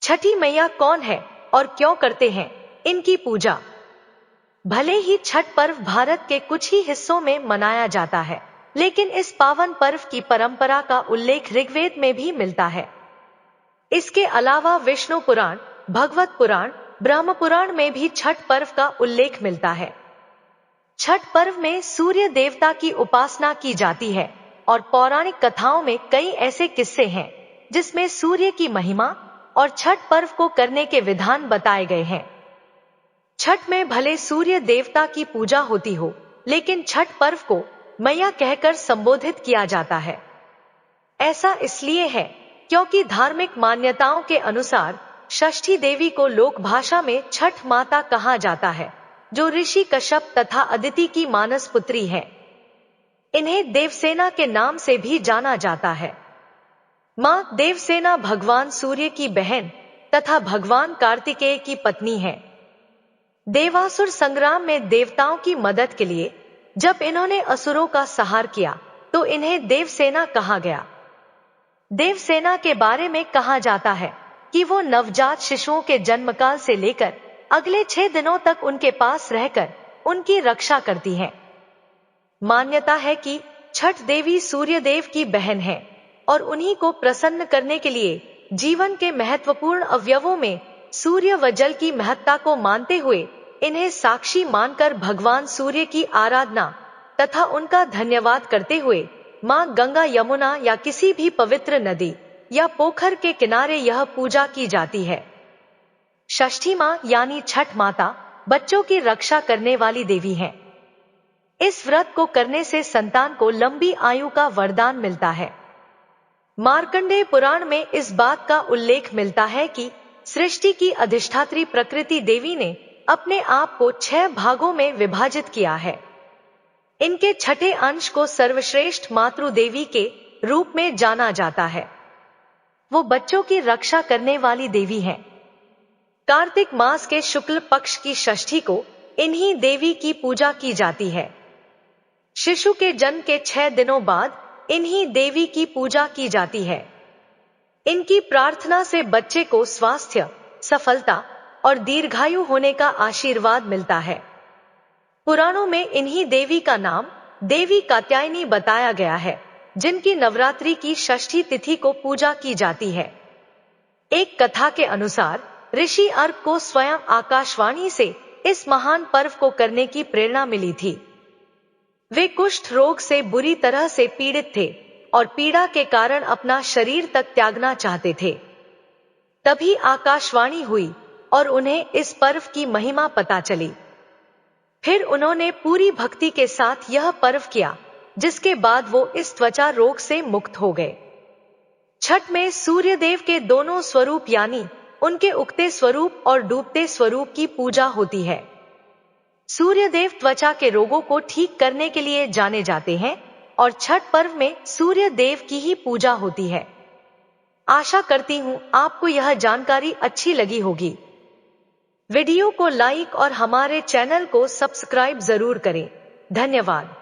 छठी मैया कौन है और क्यों करते हैं इनकी पूजा? भले ही छठ पर्व भारत के कुछ ही हिस्सों में मनाया जाता है, लेकिन इस पावन पर्व की परंपरा का उल्लेख ऋग्वेद में भी मिलता है। इसके अलावा विष्णु पुराण, भगवत पुराण, ब्रह्म पुराण में भी छठ पर्व का उल्लेख मिलता है। छठ पर्व में सूर्य देवता की उपासना की जाती है और पौराणिक कथाओं में कई ऐसे किस्से हैं जिसमें सूर्य की महिमा और छठ पर्व को करने के विधान बताए गए हैं। छठ में भले सूर्य देवता की पूजा होती हो, लेकिन छठ पर्व को मैया कहकर संबोधित किया जाता है। ऐसा इसलिए है क्योंकि धार्मिक मान्यताओं के अनुसार षष्ठी देवी को लोक भाषा में छठ माता कहा जाता है, जो ऋषि कश्यप तथा अदिति की मानस पुत्री है। इन्हें देवसेना के नाम से भी जाना जाता है। मां देवसेना भगवान सूर्य की बहन तथा भगवान कार्तिकेय की पत्नी है। देवासुर संग्राम में देवताओं की मदद के लिए जब इन्होंने असुरों का संहार किया तो इन्हें देवसेना कहा गया। देवसेना के बारे में कहा जाता है कि वो नवजात शिशुओं के जन्मकाल से लेकर अगले 6 दिनों तक उनके पास रहकर उनकी रक्षा करती हैं। मान्यता है कि छठ देवी सूर्य देव की बहन है और उन्हीं को प्रसन्न करने के लिए जीवन के महत्वपूर्ण अवयवों में सूर्य व जल की महत्ता को मानते हुए इन्हें साक्षी मानकर भगवान सूर्य की आराधना तथा उनका धन्यवाद करते हुए मां गंगा, यमुना या किसी भी पवित्र नदी या पोखर के किनारे यह पूजा की जाती है। षष्ठी मां यानी छठ माता बच्चों की रक्षा करने वाली देवी हैं। इस व्रत को करने से संतान को लंबी आयु का वरदान मिलता है। मार्कंडेय पुराण में इस बात का उल्लेख मिलता है कि सृष्टि की अधिष्ठात्री प्रकृति देवी ने अपने आप को 6 भागों में विभाजित किया है। इनके छठे अंश को सर्वश्रेष्ठ मातृ देवी के रूप में जाना जाता है। वो बच्चों की रक्षा करने वाली देवी हैं। कार्तिक मास के शुक्ल पक्ष की षष्ठी को इन्हीं देवी की पूजा की जाती है। शिशु के जन्म के 6 दिनों बाद इन्हीं देवी की पूजा की जाती है। इनकी प्रार्थना से बच्चे को स्वास्थ्य, सफलता और दीर्घायु होने का आशीर्वाद मिलता है। पुराणों में इन्हीं देवी का नाम देवी कात्यायनी बताया गया है, जिनकी नवरात्रि की षष्ठी तिथि को पूजा की जाती है। एक कथा के अनुसार ऋषि अर्क को स्वयं आकाशवाणी से इस महान पर्व को करने की प्रेरणा मिली थी। वे कुष्ठ रोग से बुरी तरह से पीड़ित थे और पीड़ा के कारण अपना शरीर तक त्यागना चाहते थे। तभी आकाशवाणी हुई और उन्हें इस पर्व की महिमा पता चली। फिर उन्होंने पूरी भक्ति के साथ यह पर्व किया, जिसके बाद वो इस त्वचा रोग से मुक्त हो गए। छठ में सूर्यदेव के दोनों स्वरूप यानी उनके उगते स्वरूप और डूबते स्वरूप की पूजा होती है। सूर्यदेव त्वचा के रोगों को ठीक करने के लिए जाने जाते हैं और छठ पर्व में सूर्य देव की ही पूजा होती है। आशा करती हूँ आपको यह जानकारी अच्छी लगी होगी। वीडियो को लाइक और हमारे चैनल को सब्सक्राइब जरूर करें। धन्यवाद।